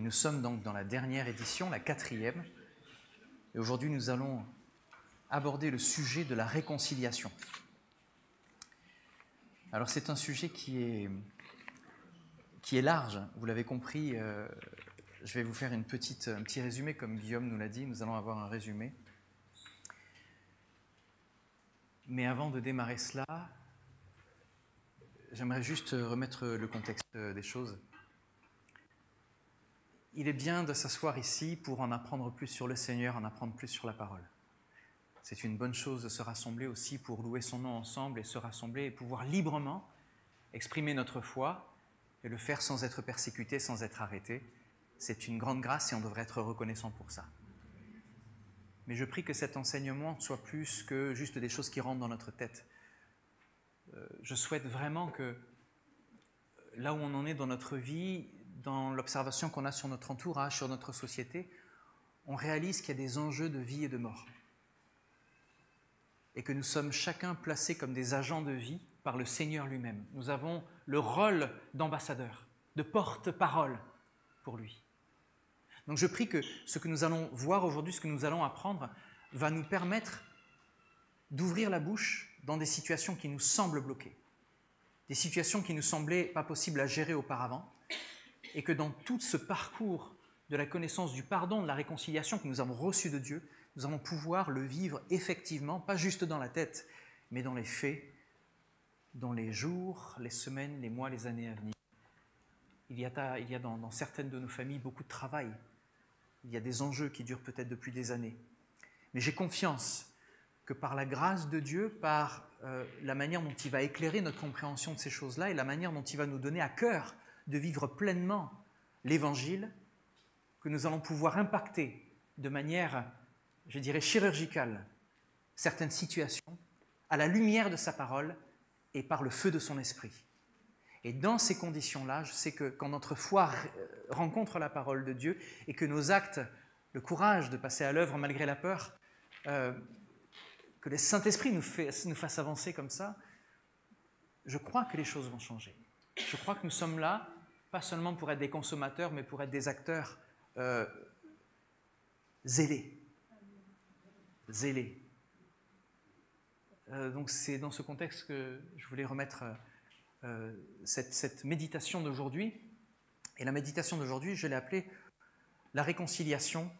Et nous sommes donc dans la dernière édition, la 4e. Et aujourd'hui, nous allons aborder le sujet de la réconciliation. Alors, c'est un sujet qui est large, vous l'avez compris. Je vais vous faire un petit résumé, comme Guillaume nous l'a dit. Nous allons avoir un résumé. Mais avant de démarrer cela, j'aimerais juste remettre le contexte des choses. Il est bien de s'asseoir ici pour en apprendre plus sur le Seigneur, en apprendre plus sur la parole. C'est une bonne chose de se rassembler aussi pour louer son nom ensemble et se rassembler et pouvoir librement exprimer notre foi et le faire sans être persécuté, sans être arrêté. C'est une grande grâce et on devrait être reconnaissant pour ça. Mais je prie que cet enseignement soit plus que juste des choses qui rentrent dans notre tête. Je souhaite vraiment que là où on en est dans notre vie, dans l'observation qu'on a sur notre entourage, sur notre société, on réalise qu'il y a des enjeux de vie et de mort. Et que nous sommes chacun placés comme des agents de vie par le Seigneur lui-même. Nous avons le rôle d'ambassadeur, de porte-parole pour lui. Donc je prie que ce que nous allons voir aujourd'hui, ce que nous allons apprendre, va nous permettre d'ouvrir la bouche dans des situations qui nous semblent bloquées, des situations qui nous semblaient pas possibles à gérer auparavant, et que dans tout ce parcours de la connaissance du pardon, de la réconciliation que nous avons reçu de Dieu, nous allons pouvoir le vivre effectivement, pas juste dans la tête, mais dans les faits, dans les jours, les semaines, les mois, les années à venir. Il y a dans certaines de nos familles beaucoup de travail. Il y a des enjeux qui durent peut-être depuis des années. Mais j'ai confiance que par la grâce de Dieu, par la manière dont il va éclairer notre compréhension de ces choses-là et la manière dont il va nous donner à cœur de vivre pleinement l'Évangile, que nous allons pouvoir impacter de manière, je dirais, chirurgicale certaines situations à la lumière de sa parole et par le feu de son esprit. Et dans ces conditions-là, je sais que quand notre foi rencontre la parole de Dieu et que nos actes, le courage de passer à l'œuvre malgré la peur, que le Saint-Esprit nous fasse avancer comme ça, je crois que les choses vont changer. Je crois que nous sommes là, pas seulement pour être des consommateurs, mais pour être des acteurs zélés. Donc c'est dans ce contexte que je voulais remettre cette méditation d'aujourd'hui. Et la méditation d'aujourd'hui, je l'ai appelée « La réconciliation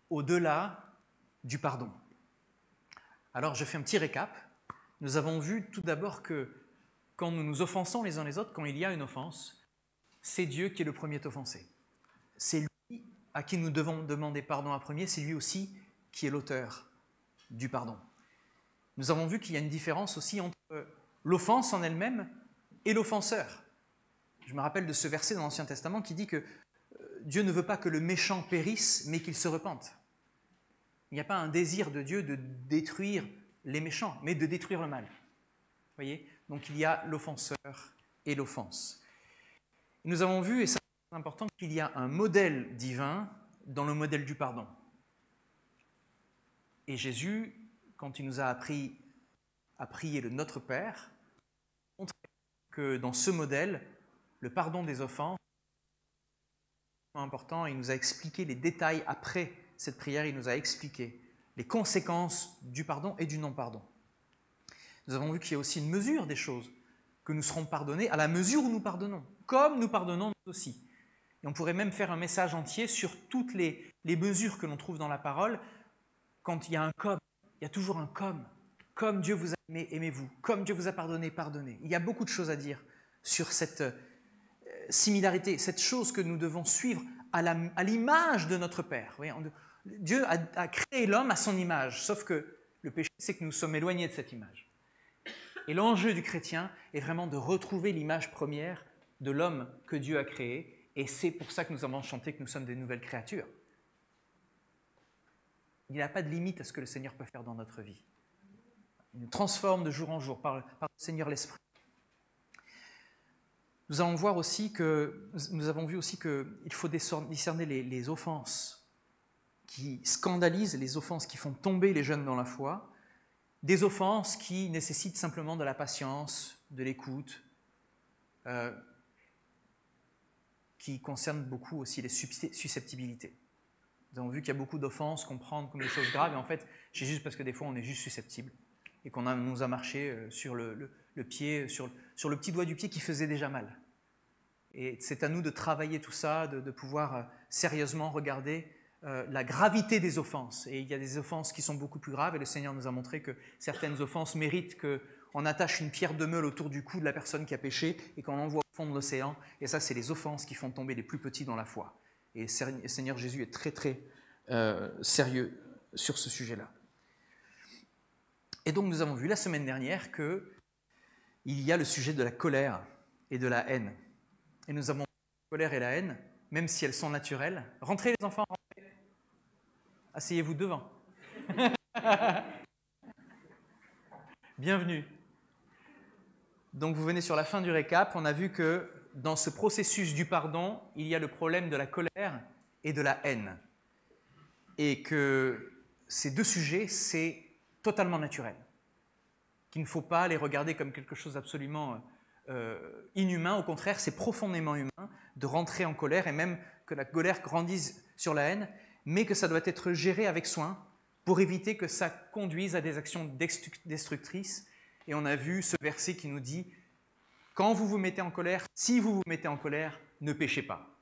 au-delà du pardon ». Alors je fais un petit récap. Nous avons vu tout d'abord que quand nous nous offensons les uns les autres, quand il y a une offense, c'est Dieu qui est le premier offensé. C'est lui à qui nous devons demander pardon en premier, c'est lui aussi qui est l'auteur du pardon. Nous avons vu qu'il y a une différence aussi entre l'offense en elle-même et l'offenseur. Je me rappelle de ce verset dans l'Ancien Testament qui dit que Dieu ne veut pas que le méchant périsse, mais qu'il se repente. Il n'y a pas un désir de Dieu de détruire les méchants, mais de détruire le mal. Vous voyez ? Donc il y a l'offenseur et l'offense. Nous avons vu, et ça c'est important, qu'il y a un modèle divin dans le modèle du pardon. Et Jésus, quand il nous a appris à prier le Notre Père, montre que dans ce modèle, le pardon des offenses est important. Il nous a expliqué les détails après cette prière, il nous a expliqué les conséquences du pardon et du non-pardon. Nous avons vu qu'il y a aussi une mesure des choses, que nous serons pardonnés à la mesure où nous pardonnons, comme nous pardonnons nous aussi. Et on pourrait même faire un message entier sur toutes les mesures que l'on trouve dans la parole. Quand il y a un comme, il y a toujours un comme. Comme Dieu vous a aimé, aimez-vous. Comme Dieu vous a pardonné, pardonnez. Il y a beaucoup de choses à dire sur cette similarité, cette chose que nous devons suivre à l'image de notre Père. Vous voyez, Dieu a créé l'homme à son image, sauf que le péché, c'est que nous sommes éloignés de cette image. Et l'enjeu du chrétien est vraiment de retrouver l'image première de l'homme que Dieu a créé, et c'est pour ça que nous avons chanté que nous sommes des nouvelles créatures. Il n'y a pas de limite à ce que le Seigneur peut faire dans notre vie. Il nous transforme de jour en jour par le Seigneur l'Esprit. Nous avons vu aussi qu'il faut discerner les offenses qui scandalisent, les offenses qui font tomber les jeunes dans la foi, des offenses qui nécessitent simplement de la patience, de l'écoute, qui concerne beaucoup aussi les susceptibilité. Nous avons vu qu'il y a beaucoup d'offenses qu'on prend comme des choses graves, et en fait, c'est juste parce que des fois, on est juste susceptible, et qu'on nous a marché sur le pied, sur le petit doigt du pied qui faisait déjà mal. Et c'est à nous de travailler tout ça, de pouvoir sérieusement regarder la gravité des offenses. Et il y a des offenses qui sont beaucoup plus graves, et le Seigneur nous a montré que certaines offenses méritent qu'on attache une pierre de meule autour du cou de la personne qui a péché et qu'on l'envoie au fond de l'océan. Et ça, c'est les offenses qui font tomber les plus petits dans la foi. Et le Seigneur Jésus est très, très sérieux sur ce sujet-là. Et donc, nous avons vu la semaine dernière qu'il y a le sujet de la colère et de la haine. Et nous avons la colère et la haine, même si elles sont naturelles. Rentrez les enfants, rentrez. Asseyez-vous devant. Bienvenue. Donc vous venez sur la fin du récap. On a vu que dans ce processus du pardon, il y a le problème de la colère et de la haine. Et que ces deux sujets, c'est totalement naturel. Qu'il ne faut pas les regarder comme quelque chose d'absolument inhumain. Au contraire, c'est profondément humain de rentrer en colère et même que la colère grandisse sur la haine, mais que ça doit être géré avec soin pour éviter que ça conduise à des actions destructrices. Et on a vu ce verset qui nous dit « Quand vous vous mettez en colère, si vous vous mettez en colère, ne péchez pas ».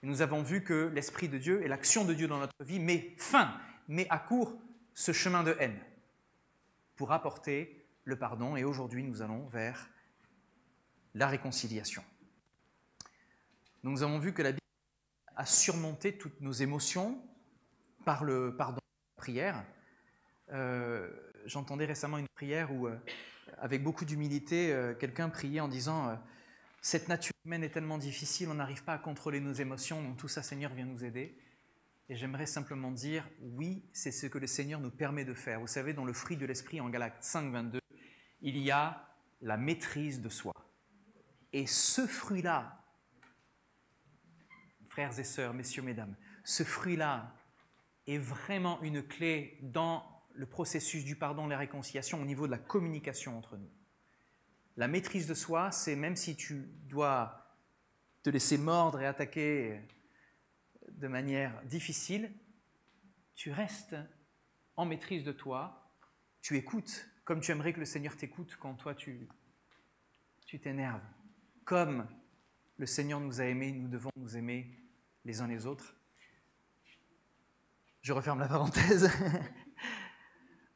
Et nous avons vu que l'Esprit de Dieu et l'action de Dieu dans notre vie met à court ce chemin de haine pour apporter le pardon. Et aujourd'hui, nous allons vers la réconciliation. Donc, nous avons vu que la Bible a surmonté toutes nos émotions par le pardon, la prière. J'entendais récemment une prière où, avec beaucoup d'humilité, quelqu'un priait en disant « Cette nature humaine est tellement difficile, on n'arrive pas à contrôler nos émotions, donc tout ça, Seigneur, viens nous aider. » Et j'aimerais simplement dire « Oui, c'est ce que le Seigneur nous permet de faire. » Vous savez, dans le fruit de l'Esprit, en Galates 5, 22, il y a la maîtrise de soi. Et ce fruit-là, frères et sœurs, messieurs, mesdames, ce fruit-là est vraiment une clé dans le processus du pardon, la réconciliation, au niveau de la communication entre nous. La maîtrise de soi, c'est même si tu dois te laisser mordre et attaquer de manière difficile, tu restes en maîtrise de toi, tu écoutes comme tu aimerais que le Seigneur t'écoute quand toi tu t'énerves. Comme le Seigneur nous a aimés, nous devons nous aimer les uns les autres. Je referme la parenthèse.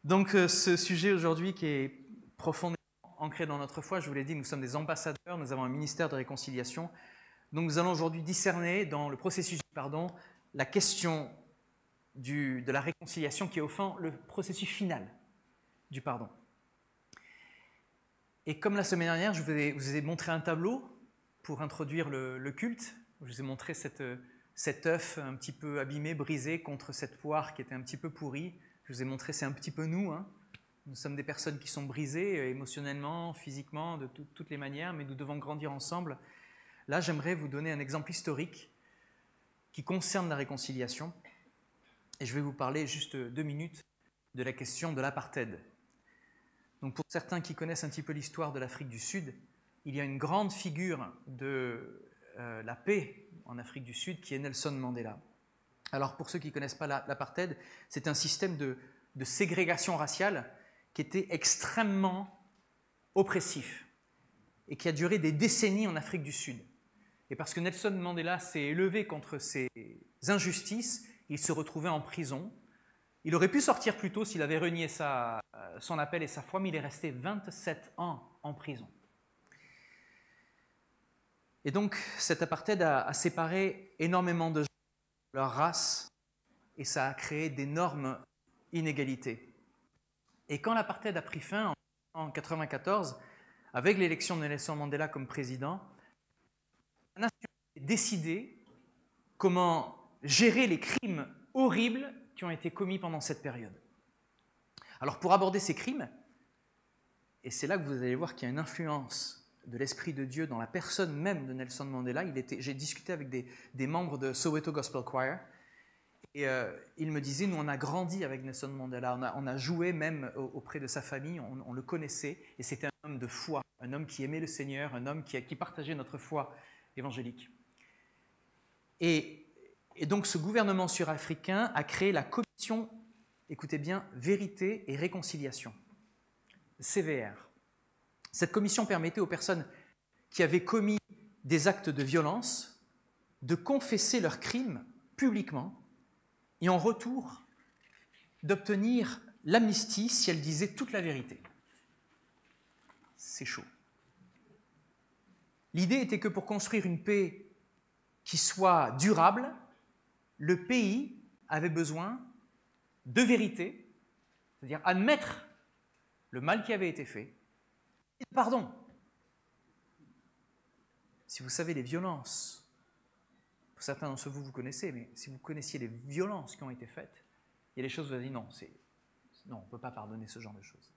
Donc ce sujet aujourd'hui qui est profondément ancré dans notre foi, je vous l'ai dit, nous sommes des ambassadeurs, nous avons un ministère de réconciliation. Donc nous allons aujourd'hui discerner dans le processus du pardon la question de la réconciliation qui est au fond le processus final du pardon. Et comme la semaine dernière, je vous ai montré un tableau pour introduire le culte. Je vous ai montré cet œuf un petit peu abîmé, brisé contre cette poire qui était un petit peu pourrie. Je vous ai montré, c'est un petit peu nous. Hein. Nous sommes des personnes qui sont brisées émotionnellement, physiquement, de toutes les manières, mais nous devons grandir ensemble. Là, j'aimerais vous donner un exemple historique qui concerne la réconciliation. Et je vais vous parler juste 2 minutes de la question de l'apartheid. Donc pour certains qui connaissent un petit peu l'histoire de l'Afrique du Sud, il y a une grande figure de la paix en Afrique du Sud qui est Nelson Mandela. Alors pour ceux qui ne connaissent pas l'apartheid, c'est un système de ségrégation raciale qui était extrêmement oppressif et qui a duré des décennies en Afrique du Sud. Et parce que Nelson Mandela s'est élevé contre ces injustices, il se retrouvait en prison. Il aurait pu sortir plus tôt s'il avait renié son appel et sa foi, mais il est resté 27 ans en prison. Et donc, cet apartheid a séparé énormément de gens de leur race et ça a créé d'énormes inégalités. Et quand l'apartheid a pris fin en 1994, avec l'élection de Nelson Mandela comme président, la nation a décidé comment gérer les crimes horribles qui ont été commis pendant cette période. Alors pour aborder ces crimes, et c'est là que vous allez voir qu'il y a une influence de l'Esprit de Dieu dans la personne même de Nelson Mandela. J'ai discuté avec des membres de Soweto Gospel Choir et ils me disaient, nous on a grandi avec Nelson Mandela, on a joué même auprès de sa famille, on le connaissait et c'était un homme de foi, un homme qui aimait le Seigneur, un homme qui partageait notre foi évangélique. Et donc ce gouvernement sud-africain a créé la commission, écoutez bien, Vérité et Réconciliation, CVR. Cette commission permettait aux personnes qui avaient commis des actes de violence de confesser leurs crimes publiquement et en retour d'obtenir l'amnistie si elles disaient toute la vérité. C'est chaud. L'idée était que pour construire une paix qui soit durable, le pays avait besoin de vérité, c'est-à-dire admettre le mal qui avait été fait, et de pardon. Si vous savez les violences, pour certains d'entre vous, vous connaissez, mais si vous connaissiez les violences qui ont été faites, il y a des choses où vous avez dit non, on ne peut pas pardonner ce genre de choses.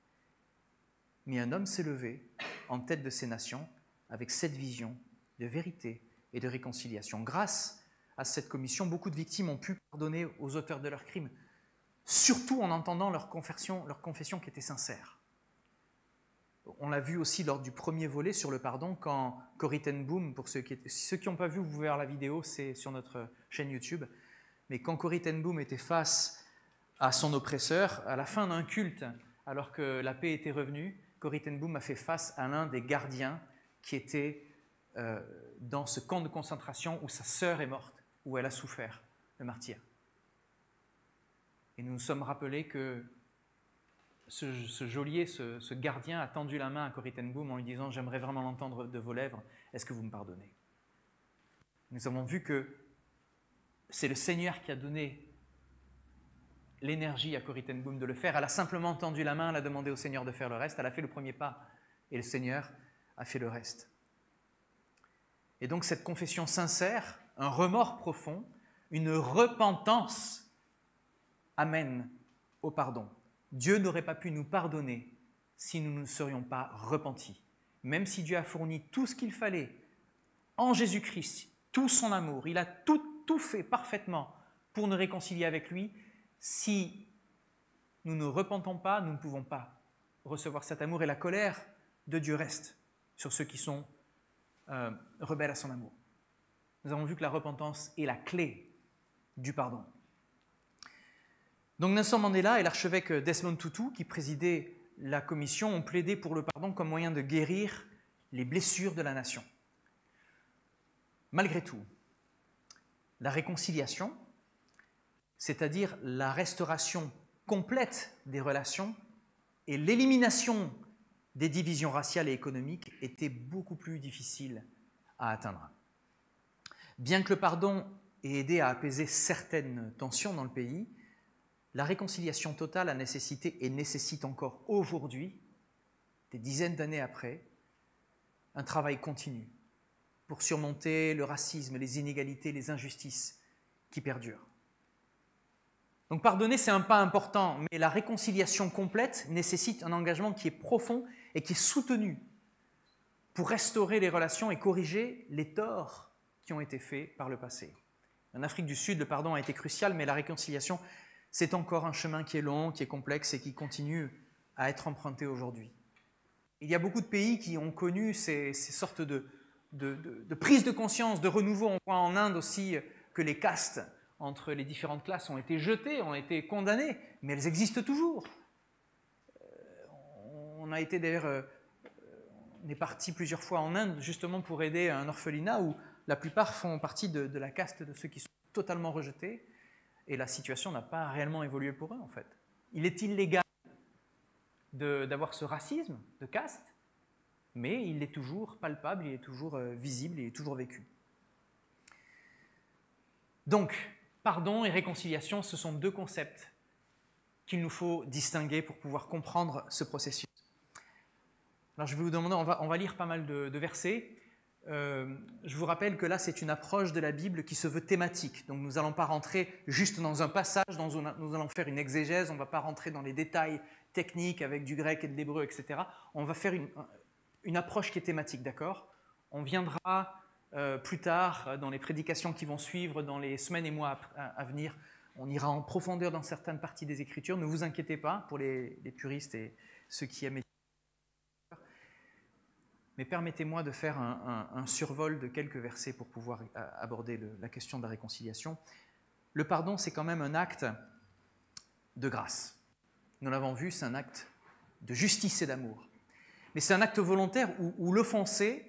Mais un homme s'est levé en tête de ces nations avec cette vision de vérité et de réconciliation. Grâce à cette commission, beaucoup de victimes ont pu pardonner aux auteurs de leurs crimes, surtout en entendant leur confession qui était sincère. On l'a vu aussi lors du premier volet sur le pardon, quand Corrie ten Boom, pour ceux qui n'ont pas vu, vous pouvez voir la vidéo, c'est sur notre chaîne YouTube, mais quand Corrie ten Boom était face à son oppresseur, à la fin d'un culte, alors que la paix était revenue, Corrie ten Boom a fait face à l'un des gardiens qui était dans ce camp de concentration où sa sœur est morte, où elle a souffert le martyre. Et nous nous sommes rappelés que ce geôlier, ce gardien a tendu la main à Corrie ten Boom en lui disant « J'aimerais vraiment l'entendre de vos lèvres, est-ce que vous me pardonnez ?» Nous avons vu que c'est le Seigneur qui a donné l'énergie à Corrie ten Boom de le faire. Elle a simplement tendu la main, elle a demandé au Seigneur de faire le reste, elle a fait le premier pas et le Seigneur a fait le reste. Et donc cette confession sincère, un remords profond, une repentance amène au pardon. Dieu n'aurait pas pu nous pardonner si nous ne serions pas repentis. Même si Dieu a fourni tout ce qu'il fallait en Jésus-Christ, tout son amour, il a tout fait parfaitement pour nous réconcilier avec lui, si nous ne repentons pas, nous ne pouvons pas recevoir cet amour et la colère de Dieu reste sur ceux qui sont rebelles à son amour. Nous avons vu que la repentance est la clé du pardon. Donc Nelson Mandela et l'archevêque Desmond Tutu, qui présidaient la commission, ont plaidé pour le pardon comme moyen de guérir les blessures de la nation. Malgré tout, la réconciliation, c'est-à-dire la restauration complète des relations et l'élimination des divisions raciales et économiques, était beaucoup plus difficile à atteindre. Bien que le pardon ait aidé à apaiser certaines tensions dans le pays, la réconciliation totale a nécessité et nécessite encore aujourd'hui, des dizaines d'années après, un travail continu pour surmonter le racisme, les inégalités, les injustices qui perdurent. Donc pardonner, c'est un pas important, mais la réconciliation complète nécessite un engagement qui est profond et qui est soutenu pour restaurer les relations et corriger les torts qui ont été faits par le passé. En Afrique du Sud, le pardon a été crucial, mais la réconciliation, c'est encore un chemin qui est long, qui est complexe et qui continue à être emprunté aujourd'hui. Il y a beaucoup de pays qui ont connu ces sortes de prise de conscience, de renouveau. On voit en Inde aussi que les castes entre les différentes classes ont été jetées, ont été condamnées, mais elles existent toujours. On a été d'ailleurs, on est parti plusieurs fois en Inde justement pour aider un orphelinat où la plupart font partie de la caste de ceux qui sont totalement rejetés, et la situation n'a pas réellement évolué pour eux en fait. Il est illégal d'avoir ce racisme de caste, mais il est toujours palpable, il est toujours visible, il est toujours vécu. Donc, pardon et réconciliation, ce sont deux concepts qu'il nous faut distinguer pour pouvoir comprendre ce processus. Alors je vais vous demander, on va lire pas mal de versets. Je vous rappelle que là, c'est une approche de la Bible qui se veut thématique. Donc nous n'allons pas rentrer juste dans un passage, nous allons faire une exégèse, on ne va pas rentrer dans les détails techniques avec du grec et de l'hébreu, etc. On va faire une approche qui est thématique, d'accord ? On viendra plus tard, dans les prédications qui vont suivre, dans les semaines et mois à venir, on ira en profondeur dans certaines parties des Écritures. Ne vous inquiétez pas pour les puristes et ceux qui aiment. mais permettez-moi de faire un survol de quelques versets pour pouvoir aborder la question de la réconciliation. Le pardon, c'est quand même un acte de grâce. Nous l'avons vu, c'est un acte de justice et d'amour. Mais c'est un acte volontaire où l'offensé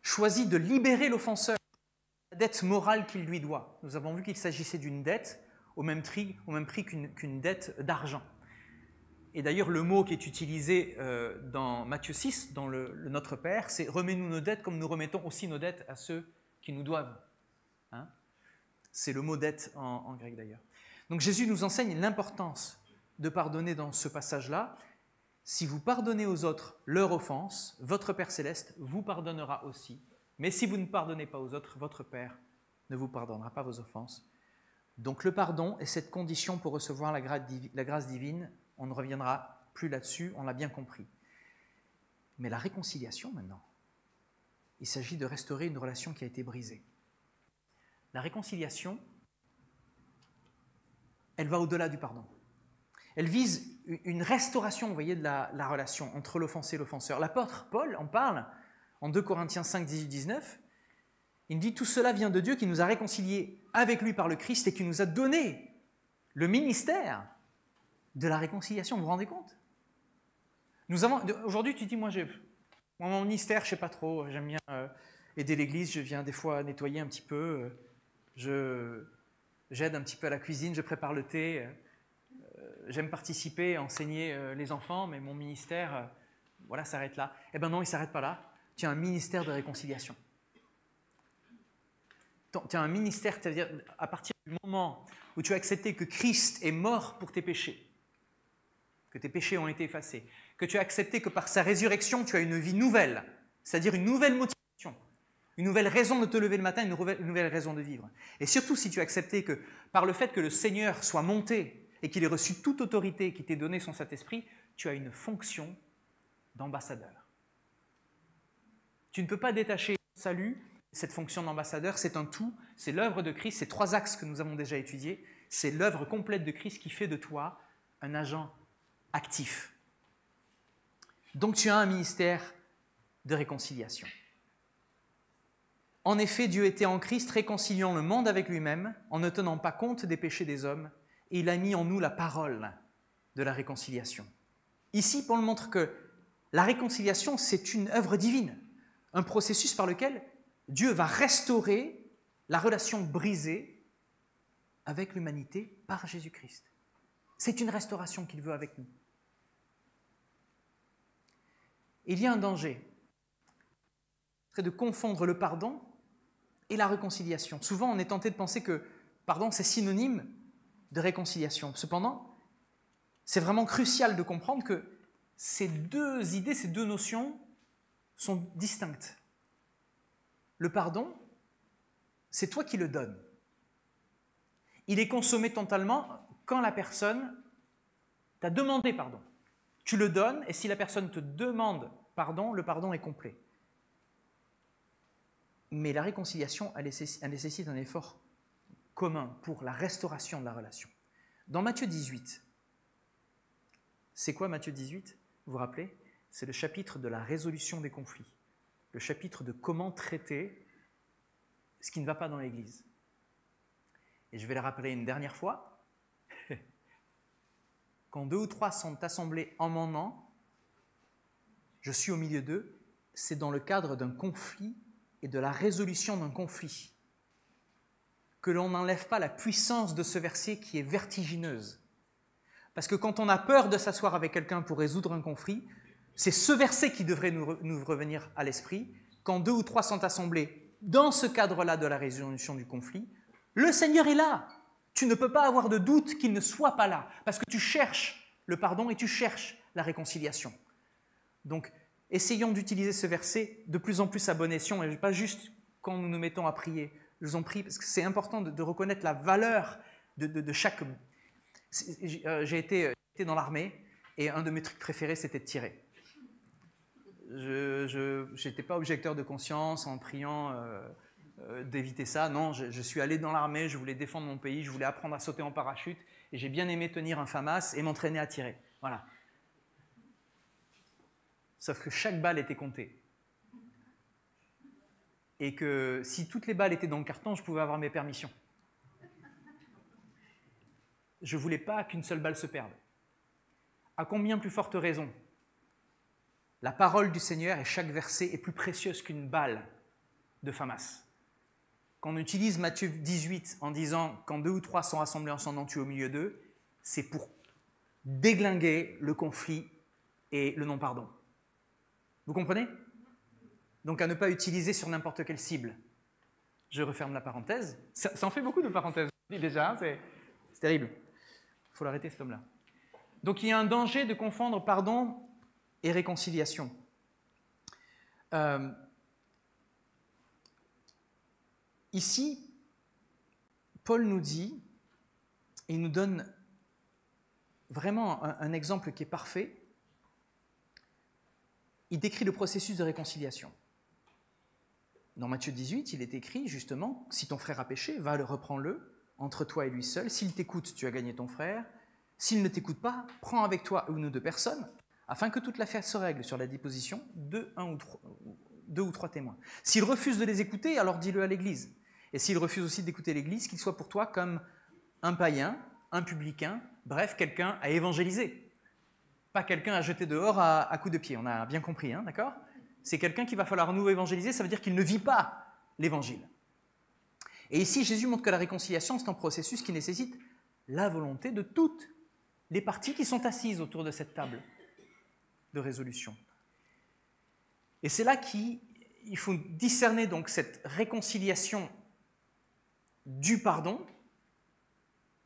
choisit de libérer l'offenseur de la dette morale qu'il lui doit. Nous avons vu qu'il s'agissait d'une dette au même prix qu'une dette d'argent. Et d'ailleurs, le mot qui est utilisé dans Matthieu 6, dans le Notre Père, c'est « remets-nous nos dettes comme nous remettons aussi nos dettes à ceux qui nous doivent ». Hein? C'est le mot dette en grec d'ailleurs. Donc Jésus nous enseigne l'importance de pardonner dans ce passage-là. Si vous pardonnez aux autres leur offense, votre Père Céleste vous pardonnera aussi. Mais si vous ne pardonnez pas aux autres, votre Père ne vous pardonnera pas vos offenses. Donc le pardon est cette condition pour recevoir la grâce divine. On ne reviendra plus là-dessus, on l'a bien compris. Mais la réconciliation maintenant, il s'agit de restaurer une relation qui a été brisée. La réconciliation, elle va au-delà du pardon. Elle vise une restauration, vous voyez, de la relation entre l'offensé et l'offenseur. L'apôtre Paul en parle en 2 Corinthiens 5, 18, 19. Il dit « Tout cela vient de Dieu qui nous a réconciliés avec lui par le Christ et qui nous a donné le ministère de la réconciliation. » Vous vous rendez compte? Aujourd'hui, tu dis « Moi, mon ministère, je ne sais pas trop, j'aime bien aider l'Église, je viens des fois nettoyer un petit peu, j'aide un petit peu à la cuisine, je prépare le thé, j'aime participer, enseigner les enfants, mais mon ministère, voilà, s'arrête là. » Eh bien non, il ne s'arrête pas là. Tu as un ministère de réconciliation. Tu as un ministère, c'est-à-dire à partir du moment où tu as accepté que Christ est mort pour tes péchés, que tes péchés ont été effacés, que tu as accepté que par sa résurrection, tu as une vie nouvelle, c'est-à-dire une nouvelle motivation, une nouvelle raison de te lever le matin, une nouvelle raison de vivre. Et surtout, si tu as accepté que par le fait que le Seigneur soit monté et qu'il ait reçu toute autorité, qui t'ait donné son Saint-Esprit, tu as une fonction d'ambassadeur. Tu ne peux pas détacher le salut, cette fonction d'ambassadeur, c'est un tout, c'est l'œuvre de Christ, ces 3 axes que nous avons déjà étudiés, c'est l'œuvre complète de Christ qui fait de toi un agent actif. Donc tu as un ministère de réconciliation. En effet, Dieu était en Christ réconciliant le monde avec lui-même en ne tenant pas compte des péchés des hommes et il a mis en nous la parole de la réconciliation. Ici, Paul montre que la réconciliation, c'est une œuvre divine, un processus par lequel Dieu va restaurer la relation brisée avec l'humanité par Jésus-Christ. C'est une restauration qu'il veut avec nous. Il y a un danger, c'est de confondre le pardon et la réconciliation. Souvent, on est tenté de penser que pardon, c'est synonyme de réconciliation. Cependant, c'est vraiment crucial de comprendre que ces 2 idées, ces 2 notions sont distinctes. Le pardon, c'est toi qui le donnes. Il est consommé totalement quand la personne t'a demandé pardon. Tu le donnes et si la personne te demande pardon, le pardon est complet. Mais la réconciliation, elle nécessite un effort commun pour la restauration de la relation. Dans Matthieu 18, c'est quoi Matthieu 18? Vous vous rappelez? C'est le chapitre de la résolution des conflits, le chapitre de comment traiter ce qui ne va pas dans l'Église. Et je vais le rappeler une dernière fois. Quand 2 ou 3 sont assemblés en mon nom, je suis au milieu d'eux, c'est dans le cadre d'un conflit et de la résolution d'un conflit que l'on n'enlève pas la puissance de ce verset qui est vertigineuse. Parce que quand on a peur de s'asseoir avec quelqu'un pour résoudre un conflit, c'est ce verset qui devrait nous revenir à l'esprit. Quand 2 ou 3 sont assemblés dans ce cadre-là de la résolution du conflit, le Seigneur est là. Tu ne peux pas avoir de doute qu'il ne soit pas là, parce que tu cherches le pardon et tu cherches la réconciliation. Donc, essayons d'utiliser ce verset de plus en plus à bon escient, et pas juste quand nous nous mettons à prier. Je vous en prie, parce que c'est important de reconnaître la valeur de chaque... J'ai été dans l'armée, et un de mes trucs préférés, c'était de tirer. Je n'étais pas objecteur de conscience en priant d'éviter ça. Non, je suis allé dans l'armée, je voulais défendre mon pays, je voulais apprendre à sauter en parachute, et j'ai bien aimé tenir un FAMAS et m'entraîner à tirer. Voilà. Sauf que chaque balle était comptée. et que si toutes les balles étaient dans le carton, je pouvais avoir mes permissions. Je ne voulais pas qu'une seule balle se perde. À combien plus forte raison la parole du Seigneur et chaque verset est plus précieuse qu'une balle de FAMAS. Quand on utilise Matthieu 18 en disant « Quand 2 ou 3 sont rassemblés en son nom, tu es au milieu d'eux », c'est pour déglinguer le conflit et le non-pardon. Vous comprenez? Donc à ne pas utiliser sur n'importe quelle cible. Je referme la parenthèse. Ça en fait beaucoup de parenthèses déjà, c'est terrible. Il faut l'arrêter cet homme-là. Donc il y a un danger de confondre pardon et réconciliation. Ici, Paul nous dit, il nous donne vraiment un exemple qui est parfait. Il décrit le processus de réconciliation. Dans Matthieu 18, il est écrit justement, si ton frère a péché, va le reprends-le entre toi et lui seul. S'il t'écoute, tu as gagné ton frère. S'il ne t'écoute pas, prends avec toi une ou deux personnes, afin que toute l'affaire se règle sur la déposition de deux ou trois témoins. S'il refuse de les écouter, alors dis-le à l'Église. Et s'il refuse aussi d'écouter l'Église, qu'il soit pour toi comme un païen, un publicain, bref, quelqu'un à évangéliser. Pas quelqu'un à jeter dehors à coups de pied, on a bien compris, hein, d'accord? C'est quelqu'un qu'il va falloir nous évangéliser, ça veut dire qu'il ne vit pas l'Évangile. Et ici, Jésus montre que la réconciliation, c'est un processus qui nécessite la volonté de toutes les parties qui sont assises autour de cette table de résolution. Et c'est là qu'il faut discerner donc cette réconciliation du pardon,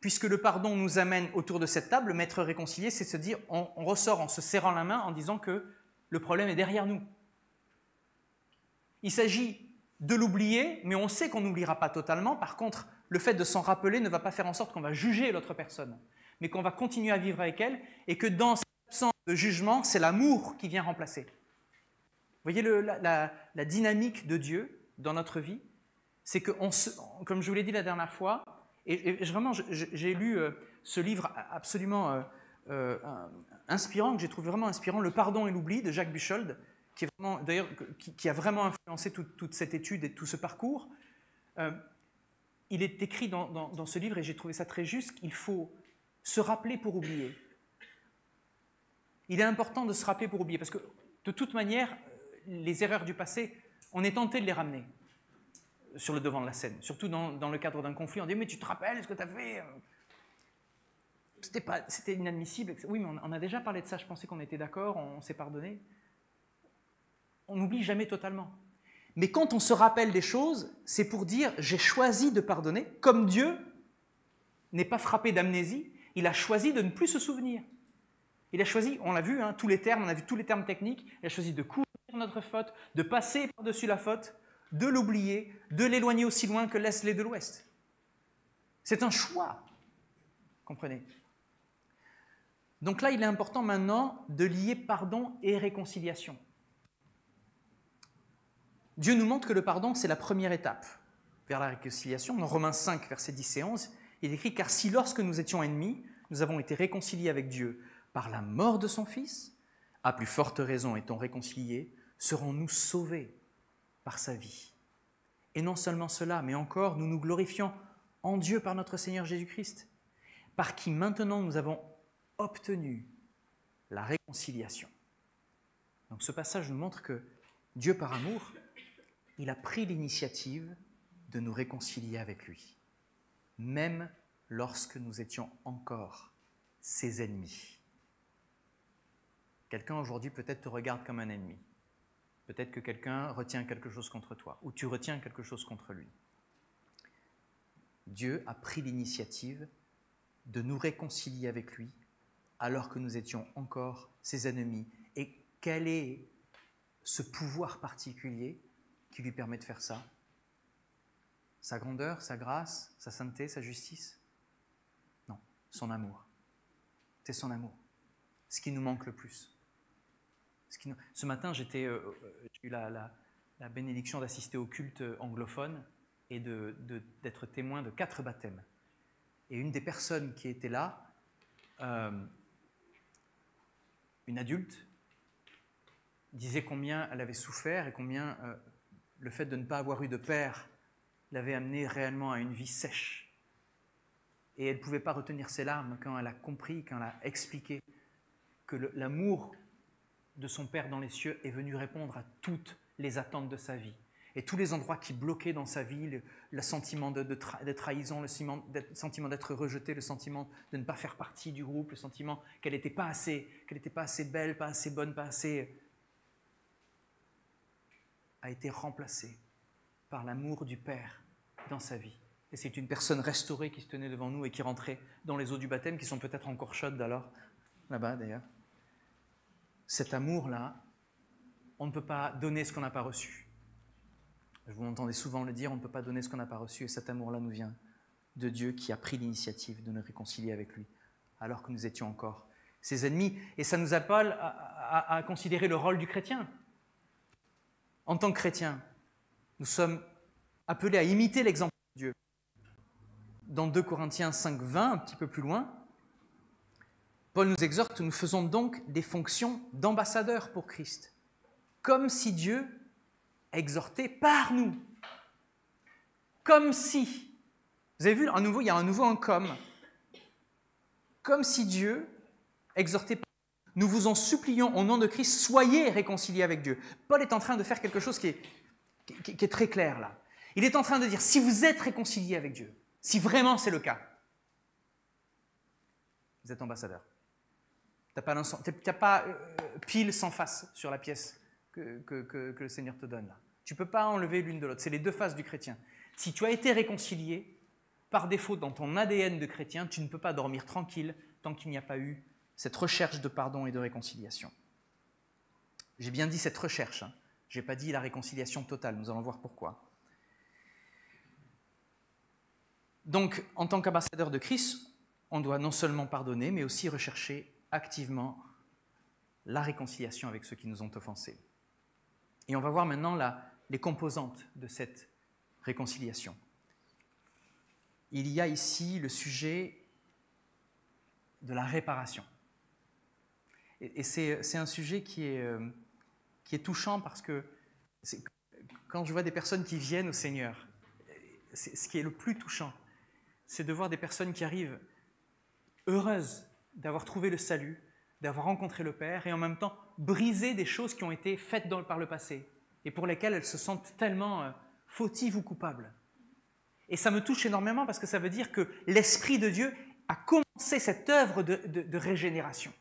puisque le pardon nous amène autour de cette table, m'être réconcilié, c'est se dire, on ressort en se serrant la main en disant que le problème est derrière nous. Il s'agit de l'oublier, mais on sait qu'on n'oubliera pas totalement. Par contre, le fait de s'en rappeler ne va pas faire en sorte qu'on va juger l'autre personne, mais qu'on va continuer à vivre avec elle, et que dans cette absence de jugement, c'est l'amour qui vient remplacer. Vous voyez la dynamique de Dieu dans notre vie, c'est que, comme je vous l'ai dit la dernière fois, et vraiment j'ai lu ce livre absolument inspirant, que j'ai trouvé vraiment inspirant, Le pardon et l'oubli de Jacques Buchold, qui est vraiment, d'ailleurs, qui a vraiment influencé toute cette étude et tout ce parcours. Il est écrit dans ce livre, et j'ai trouvé ça très juste, qu'il faut se rappeler pour oublier. Il est important de se rappeler pour oublier, parce que de toute manière, les erreurs du passé, on est tenté de les ramener sur le devant de la scène, surtout dans le cadre d'un conflit. On dit « mais tu te rappelles ce que tu as fait ?» C'était inadmissible. Oui, mais on a déjà parlé de ça, je pensais qu'on était d'accord, on s'est pardonné. On n'oublie jamais totalement. Mais quand on se rappelle des choses, c'est pour dire « j'ai choisi de pardonner », comme Dieu n'est pas frappé d'amnésie, il a choisi de ne plus se souvenir. Il a choisi, on l'a vu, hein, tous les termes, on a vu tous les termes techniques, il a choisi de couvrir notre faute, de passer par-dessus la faute, de l'oublier, de l'éloigner aussi loin que l'Est l'est de l'Ouest. C'est un choix, comprenez? Donc là, il est important maintenant de lier pardon et réconciliation. Dieu nous montre que le pardon, c'est la première étape vers la réconciliation. Dans Romains 5, versets 10 et 11, il est écrit « Car si lorsque nous étions ennemis, nous avons été réconciliés avec Dieu par la mort de son Fils, à plus forte raison étant réconciliés, serons-nous sauvés par sa vie. Et non seulement cela, mais encore nous nous glorifions en Dieu par notre Seigneur Jésus-Christ, par qui maintenant nous avons obtenu la réconciliation. » Donc ce passage nous montre que Dieu, par amour, il a pris l'initiative de nous réconcilier avec lui, même lorsque nous étions encore ses ennemis. Quelqu'un aujourd'hui peut-être te regarde comme un ennemi. Peut-être que quelqu'un retient quelque chose contre toi, ou tu retiens quelque chose contre lui. Dieu a pris l'initiative de nous réconcilier avec lui, alors que nous étions encore ses ennemis. Et quel est ce pouvoir particulier qui lui permet de faire ça? Sa grandeur, sa grâce, sa sainteté, sa justice? Non, son amour. C'est son amour. Ce qui nous manque le plus. Ce matin, j'ai eu la bénédiction d'assister au culte anglophone et d'être témoin de 4 baptêmes. Et une des personnes qui était là, une adulte, disait combien elle avait souffert et combien le fait de ne pas avoir eu de père l'avait amenée réellement à une vie sèche. Et elle ne pouvait pas retenir ses larmes quand elle a compris, quand elle a expliqué que l'amour de son Père dans les cieux est venu répondre à toutes les attentes de sa vie. Et tous les endroits qui bloquaient dans sa vie, le sentiment de trahison, le sentiment d'être rejeté, le sentiment de ne pas faire partie du groupe, le sentiment qu'elle n'était pas assez belle, pas assez bonne, pas assez... a été remplacé par l'amour du Père dans sa vie. Et c'est une personne restaurée qui se tenait devant nous et qui rentrait dans les eaux du baptême, qui sont peut-être encore chaudes alors, là-bas d'ailleurs. Cet amour-là, on ne peut pas donner ce qu'on n'a pas reçu. Vous m'entendez souvent le dire, on ne peut pas donner ce qu'on n'a pas reçu, et cet amour-là nous vient de Dieu qui a pris l'initiative de nous réconcilier avec lui, alors que nous étions encore ses ennemis. Et ça nous appelle à considérer le rôle du chrétien. En tant que chrétien, nous sommes appelés à imiter l'exemple de Dieu. Dans 2 Corinthiens 5, 20, un petit peu plus loin, Paul nous exhorte, nous faisons donc des fonctions d'ambassadeurs pour Christ, comme si Dieu exhortait par nous. Comme si. Vous avez vu, à nouveau, il y a à nouveau un comme. Comme si Dieu exhortait par nous. Nous vous en supplions au nom de Christ, soyez réconciliés avec Dieu. Paul est en train de faire quelque chose qui est très clair là. Il est en train de dire, si vous êtes réconciliés avec Dieu, si vraiment c'est le cas, vous êtes ambassadeur. Tu n'as pas pile sans face sur la pièce que le Seigneur te donne là. Tu ne peux pas enlever l'une de l'autre. C'est les deux faces du chrétien. Si tu as été réconcilié, par défaut dans ton ADN de chrétien, tu ne peux pas dormir tranquille tant qu'il n'y a pas eu cette recherche de pardon et de réconciliation. J'ai bien dit cette recherche, hein. Je n'ai pas dit la réconciliation totale, nous allons voir pourquoi. Donc, en tant qu'ambassadeur de Christ, on doit non seulement pardonner, mais aussi rechercher activement la réconciliation avec ceux qui nous ont offensés. Et on va voir maintenant les composantes de cette réconciliation. Il y a ici le sujet de la réparation. Et c'est un sujet qui est touchant parce que quand je vois des personnes qui viennent au Seigneur, ce qui est le plus touchant, c'est de voir des personnes qui arrivent heureuses d'avoir trouvé le salut, d'avoir rencontré le Père, et en même temps briser des choses qui ont été faites par le passé, et pour lesquelles elles se sentent tellement fautives ou coupables. Et ça me touche énormément parce que ça veut dire que l'Esprit de Dieu a commencé cette œuvre de régénération.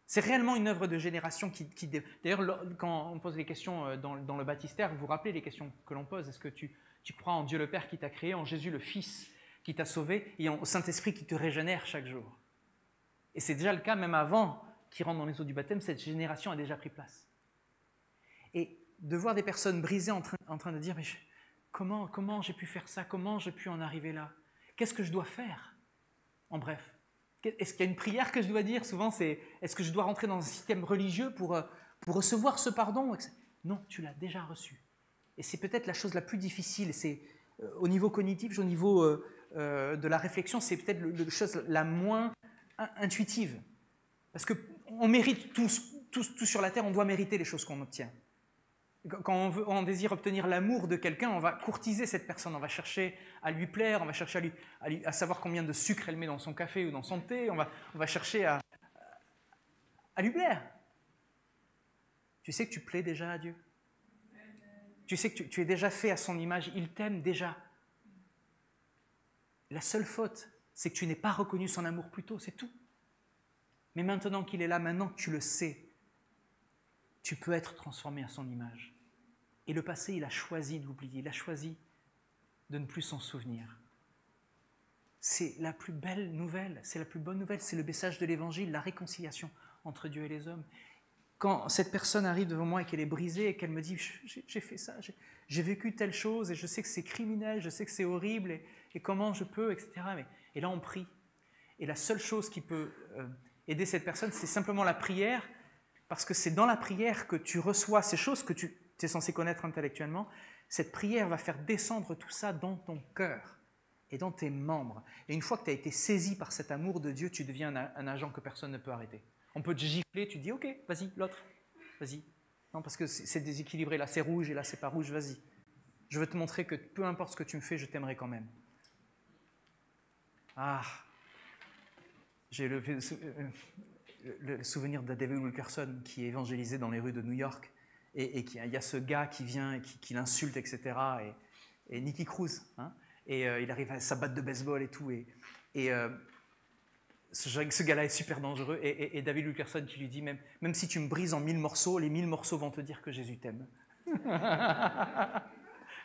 C'est réellement une œuvre de génération qui... D'ailleurs, quand on pose les questions dans le baptistère, vous vous rappelez les questions que l'on pose. Est-ce que tu crois en Dieu le Père qui t'a créé, en Jésus le Fils qui t'a sauvé, et au Saint-Esprit qui te régénère chaque jour? Et c'est déjà le cas, même avant qu'il rentre dans les eaux du baptême, cette génération a déjà pris place. Et de voir des personnes brisées en train de dire, mais comment j'ai pu faire ça? Comment j'ai pu en arriver là? Qu'est-ce que je dois faire? En bref. Est-ce qu'il y a une prière que je dois dire? Souvent, c'est est-ce que je dois rentrer dans un système religieux pour recevoir ce pardon? Non, tu l'as déjà reçu. Et c'est peut-être la chose la plus difficile. C'est au niveau cognitif, au niveau de la réflexion, c'est peut-être la chose la moins intuitive. Parce qu'on mérite tous sur la terre, on doit mériter les choses qu'on obtient. Quand on désire obtenir l'amour de quelqu'un, on va courtiser cette personne, on va chercher à lui plaire, on va chercher à savoir combien de sucre elle met dans son café ou dans son thé, on va chercher à lui plaire. Tu sais que tu plais déjà à Dieu. Tu sais que tu es déjà fait à son image, il t'aime déjà. La seule faute, c'est que tu n'aies pas reconnu son amour plus tôt, c'est tout. Mais maintenant qu'il est là, maintenant que tu le sais, tu peux être transformé à son image. Et le passé, il a choisi d'oublier, il a choisi de ne plus s'en souvenir. C'est la plus belle nouvelle, c'est la plus bonne nouvelle, c'est le message de l'Évangile, la réconciliation entre Dieu et les hommes. Quand cette personne arrive devant moi et qu'elle est brisée et qu'elle me dit « j'ai fait ça, j'ai vécu telle chose et je sais que c'est criminel, je sais que c'est horrible et comment je peux, etc. » Et là, on prie. Et la seule chose qui peut aider cette personne, c'est simplement la prière, parce que c'est dans la prière que tu reçois ces choses que tu es censé connaître intellectuellement. Cette prière va faire descendre tout ça dans ton cœur et dans tes membres. Et une fois que tu as été saisi par cet amour de Dieu, tu deviens un agent que personne ne peut arrêter. On peut te gifler, tu dis « Ok, vas-y, l'autre, vas-y, Non, parce que c'est déséquilibré. Là, c'est rouge et là, c'est pas rouge. Vas-y. Je veux te montrer que peu importe ce que tu me fais, je t'aimerai quand même. Ah, j'ai le souvenir de David Wilkerson qui est évangélisé dans les rues de New York et il y a ce gars qui vient et qui l'insulte, etc. Et Nicky Cruz, hein, et il arrive à sa batte de baseball et tout. Ce gars-là est super dangereux et David Wilkerson qui lui dit même si tu me brises en 1000 morceaux, les 1000 morceaux vont te dire que Jésus t'aime.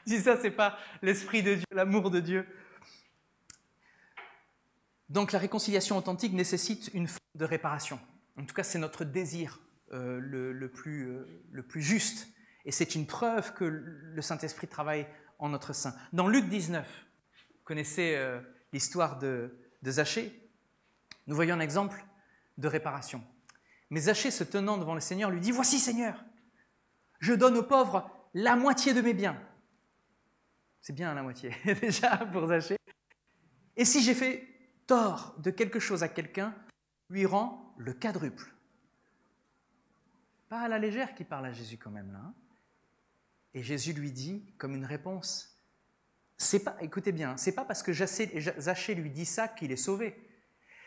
Si ça, c'est pas l'esprit de Dieu, l'amour de Dieu. Donc la réconciliation authentique nécessite une forme de réparation. En tout cas, c'est notre désir le plus juste. Et c'est une preuve que le Saint-Esprit travaille en notre sein. Dans Luc 19, vous connaissez l'histoire de Zachée, nous voyons un exemple de réparation. Mais Zachée, se tenant devant le Seigneur, lui dit « Voici, Seigneur, je donne aux pauvres la moitié de mes biens. » C'est bien la moitié, déjà, pour Zachée. « Et si j'ai fait tort de quelque chose à quelqu'un, lui rend le quadruple. » Pas à la légère qui parle à Jésus quand même, là. Hein. Et Jésus lui dit, comme une réponse, écoutez bien, c'est pas parce que Zachée lui dit ça qu'il est sauvé.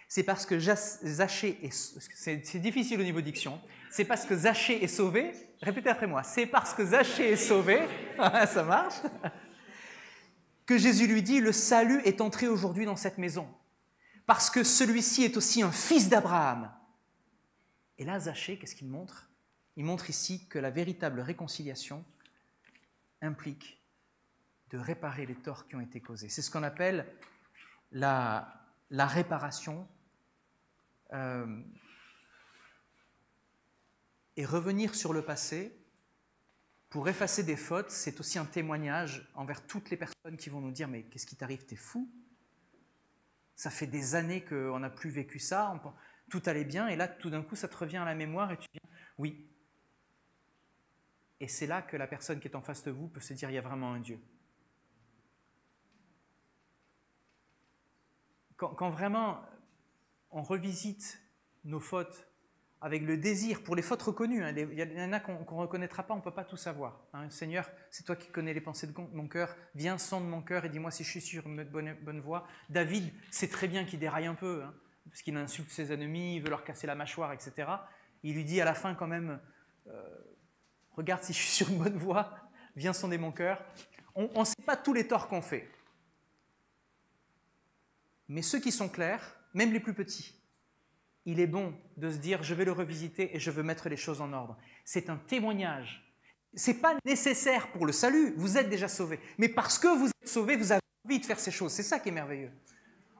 C'est parce que Zachée c'est difficile au niveau diction, c'est parce que Zachée est sauvé, répétez après moi, c'est parce que Zachée est sauvé, ça marche, que Jésus lui dit, le salut est entré aujourd'hui dans cette maison. Parce que celui-ci est aussi un fils d'Abraham. Et là, Zachée, qu'est-ce qu'il montre? Il montre ici que la véritable réconciliation implique de réparer les torts qui ont été causés. C'est ce qu'on appelle la réparation. Et revenir sur le passé pour effacer des fautes, c'est aussi un témoignage envers toutes les personnes qui vont nous dire « Mais qu'est-ce qui t'arrive? T'es fou ?» Ça fait des années qu'on n'a plus vécu ça, tout allait bien, et là, tout d'un coup, ça te revient à la mémoire et tu dis « Oui. » Et c'est là que la personne qui est en face de vous peut se dire « Il y a vraiment un Dieu. » Quand vraiment on revisite nos fautes avec le désir, pour les fautes reconnues, hein, il y en a qu'on ne reconnaîtra pas, on ne peut pas tout savoir. Hein. Seigneur, c'est toi qui connais les pensées de mon cœur, viens, sonde mon cœur et dis-moi si je suis sur une bonne voie. David sait très bien qu'il déraille un peu, hein, parce qu'il insulte ses ennemis, il veut leur casser la mâchoire, etc. Il lui dit à la fin quand même, regarde si je suis sur une bonne voie, viens sonder mon cœur. On ne sait pas tous les torts qu'on fait. Mais ceux qui sont clairs, même les plus petits, il est bon de se dire « je vais le revisiter et je veux mettre les choses en ordre ». C'est un témoignage. Ce n'est pas nécessaire pour le salut, vous êtes déjà sauvés. Mais parce que vous êtes sauvés, vous avez envie de faire ces choses. C'est ça qui est merveilleux.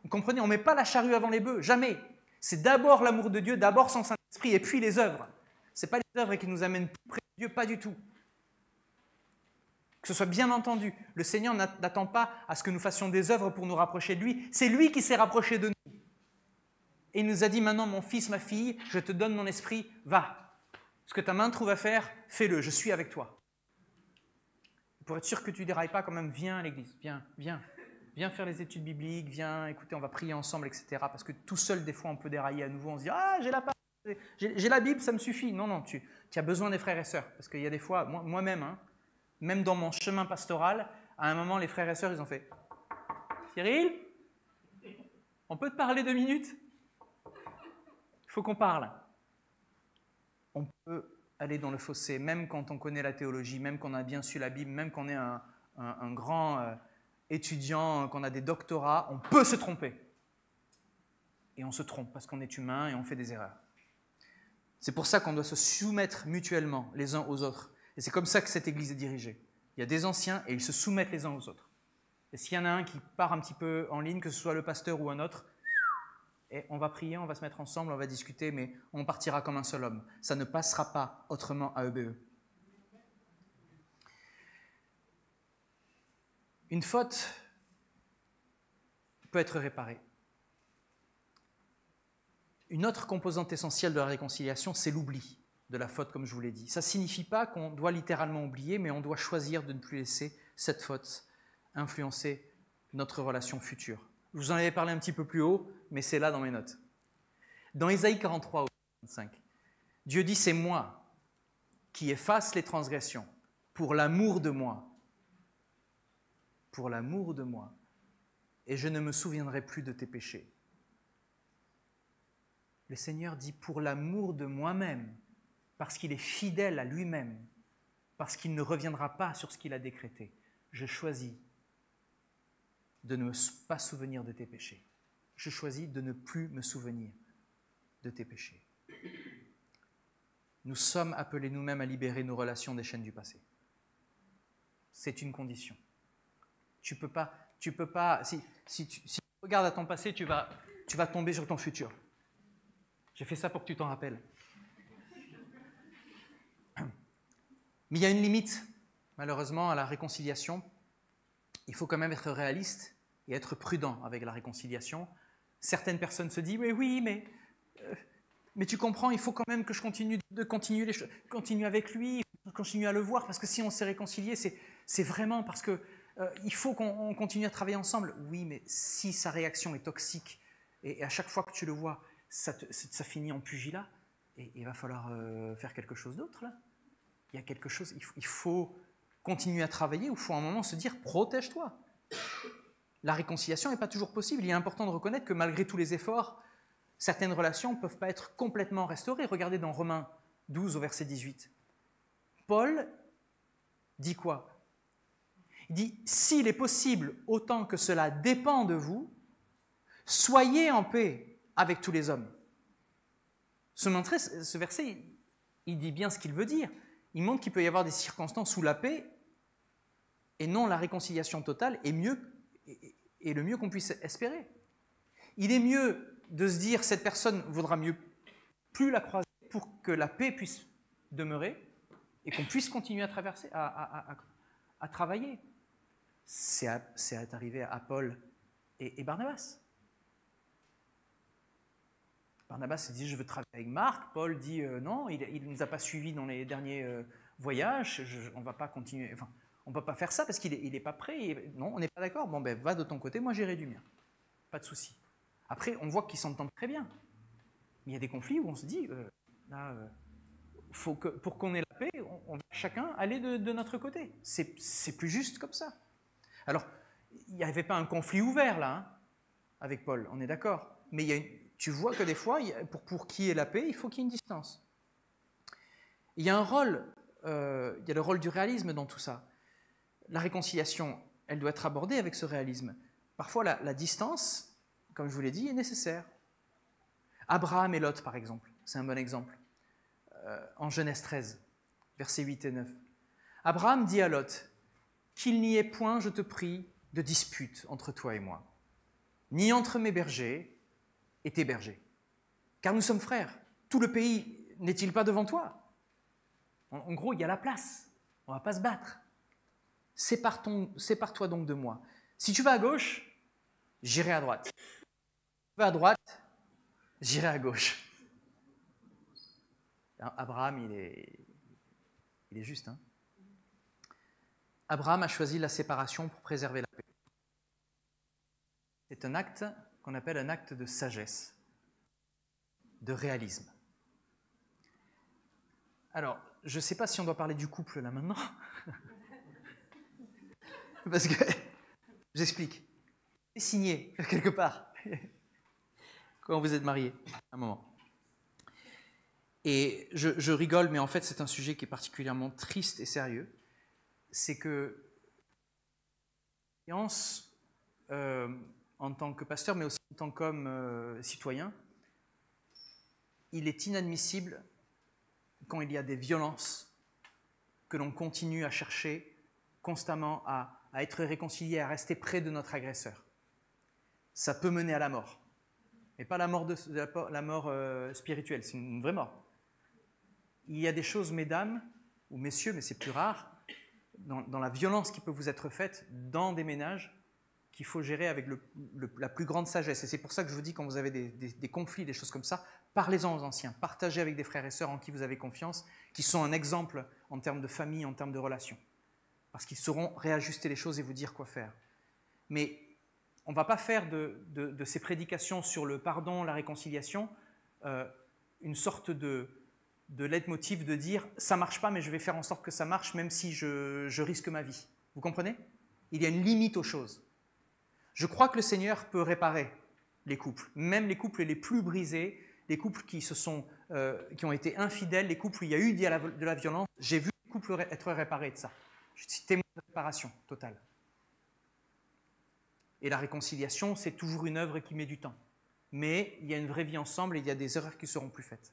Vous comprenez, on ne met pas la charrue avant les bœufs, jamais. C'est d'abord l'amour de Dieu, d'abord son Saint-Esprit et puis les œuvres. Ce n'est pas les œuvres qui nous amènent plus près de Dieu, pas du tout. Que ce soit bien entendu, le Seigneur n'attend pas à ce que nous fassions des œuvres pour nous rapprocher de lui. C'est lui qui s'est rapproché de nous. Et il nous a dit, maintenant, mon fils, ma fille, je te donne mon esprit, va. Ce que ta main trouve à faire, fais-le, je suis avec toi. Pour être sûr que tu ne dérailles pas, quand même, viens à l'église, viens faire les études bibliques, viens, écoutez, on va prier ensemble, etc. Parce que tout seul, des fois, on peut dérailler à nouveau, on se dit, ah, j'ai la Bible, ça me suffit. Non, tu as besoin des frères et sœurs. Parce qu'il y a des fois, moi-même, hein, même dans mon chemin pastoral, à un moment, les frères et sœurs, ils ont fait, Cyril, on peut te parler 2 minutes ? Il faut qu'on parle. On peut aller dans le fossé, même quand on connaît la théologie, même qu'on a bien su la Bible, même qu'on est un grand étudiant, qu'on a des doctorats, on peut se tromper. Et on se trompe parce qu'on est humain et on fait des erreurs. C'est pour ça qu'on doit se soumettre mutuellement les uns aux autres. Et c'est comme ça que cette Église est dirigée. Il y a des anciens et ils se soumettent les uns aux autres. Et s'il y en a un qui part un petit peu en ligne, que ce soit le pasteur ou un autre, et on va prier, on va se mettre ensemble, on va discuter, mais on partira comme un seul homme. Ça ne passera pas autrement à EBE. Une faute peut être réparée. Une autre composante essentielle de la réconciliation, c'est l'oubli de la faute, comme je vous l'ai dit. Ça ne signifie pas qu'on doit littéralement oublier, mais on doit choisir de ne plus laisser cette faute influencer notre relation future. Je vous en avais parlé un petit peu plus haut, mais c'est là dans mes notes. Dans Ésaïe 43, au 25, Dieu dit « C'est moi qui efface les transgressions, pour l'amour de moi. Pour l'amour de moi. Et je ne me souviendrai plus de tes péchés. Le Seigneur dit pour l'amour de moi-même, parce qu'il est fidèle à lui-même, parce qu'il ne reviendra pas sur ce qu'il a décrété. Je choisis de ne pas souvenir de tes péchés. Je choisis de ne plus me souvenir de tes péchés. Nous sommes appelés nous-mêmes à libérer nos relations des chaînes du passé. C'est une condition. Tu peux pas, si tu regardes à ton passé, tu vas tomber sur ton futur. J'ai fait ça pour que tu t'en rappelles. Mais il y a une limite, malheureusement, à la réconciliation. Il faut quand même être réaliste et être prudent avec la réconciliation. Certaines personnes se disent « oui, mais tu comprends, il faut quand même que je continue avec lui, je continue à le voir, parce que si on s'est réconcilié, c'est vraiment parce que il faut qu'on continue à travailler ensemble. » Oui, mais si sa réaction est toxique et à chaque fois que tu le vois, ça finit en pugilat, et il va falloir faire quelque chose d'autre là. Il y a quelque chose, il faut continuer à travailler, ou il faut à un moment se dire « protège-toi ». La réconciliation n'est pas toujours possible. Il est important de reconnaître que malgré tous les efforts, certaines relations ne peuvent pas être complètement restaurées. Regardez dans Romains 12 au verset 18. Paul dit quoi? Il dit « S'il est possible, autant que cela dépend de vous, soyez en paix avec tous les hommes. » Ce verset, il dit bien ce qu'il veut dire. Il montre qu'il peut y avoir des circonstances où la paix et non la réconciliation totale est le mieux qu'on puisse espérer. Il est mieux de se dire cette personne vaudra mieux plus la croiser pour que la paix puisse demeurer et qu'on puisse continuer à travailler. C'est arrivé à Paul et Barnabas. Barnabas se dit « je veux travailler avec Marc ». Paul dit « non, il ne nous a pas suivis dans les derniers voyages, on ne va pas continuer, enfin, on ne peut pas faire ça parce qu'il n'est pas prêt. Non, on n'est pas d'accord. Bon, ben va de ton côté, moi j'irai du mien. Pas de souci. » Après, on voit qu'ils s'entendent très bien. Mais il y a des conflits où on se dit pour qu'on ait la paix, on va chacun aller de notre côté. C'est plus juste comme ça. Alors, il n'y avait pas un conflit ouvert là, hein, avec Paul, on est d'accord. Mais tu vois que des fois, pour qu'il y ait la paix, il faut qu'il y ait une distance. Il y a un rôle, il y a le rôle du réalisme dans tout ça. La réconciliation, elle doit être abordée avec ce réalisme. Parfois, la distance, comme je vous l'ai dit, est nécessaire. Abraham et Lot, par exemple, c'est un bon exemple. En Genèse 13, versets 8 et 9. Abraham dit à Lot, « Qu'il n'y ait point, je te prie, de dispute entre toi et moi, ni entre mes bergers et tes bergers. Car nous sommes frères. Tout le pays n'est-il pas devant toi? » En gros, il y a la place. On ne va pas se battre. Sépare-toi donc de moi. Si tu vas à gauche, j'irai à droite. Si tu vas à droite, j'irai à gauche. Abraham, il est juste. Hein? Abraham a choisi la séparation pour préserver la paix. C'est un acte qu'on appelle un acte de sagesse, de réalisme. Alors, je ne sais pas si on doit parler du couple là maintenant. Parce que, je vous explique, c'est signé quelque part quand vous êtes mariés, à un moment. Et je rigole, mais en fait c'est un sujet qui est particulièrement triste et sérieux. C'est que, en tant que pasteur, mais aussi en tant qu'homme citoyen, il est inadmissible quand il y a des violences que l'on continue à chercher constamment à être réconcilié, à rester près de notre agresseur. Ça peut mener à la mort. Mais pas la mort, la mort spirituelle, c'est une vraie mort. Il y a des choses, mesdames, ou messieurs, mais c'est plus rare, dans la violence qui peut vous être faite dans des ménages, qu'il faut gérer avec la plus grande sagesse. Et c'est pour ça que je vous dis, quand vous avez des conflits, des choses comme ça, parlez-en aux anciens, partagez avec des frères et sœurs en qui vous avez confiance, qui sont un exemple en termes de famille, en termes de relations. Parce qu'ils sauront réajuster les choses et vous dire quoi faire. Mais on ne va pas faire de ces prédications sur le pardon, la réconciliation, une sorte de de leitmotiv de dire « ça ne marche pas, mais je vais faire en sorte que ça marche, même si je risque ma vie ». Vous comprenez? Il y a une limite aux choses. Je crois que le Seigneur peut réparer les couples, même les couples les plus brisés, les couples qui ont été infidèles, les couples où il y a eu de la violence. J'ai vu les couples être réparés de ça. Je suis témoin de réparation totale. Et la réconciliation, c'est toujours une œuvre qui met du temps. Mais il y a une vraie vie ensemble et il y a des erreurs qui ne seront plus faites.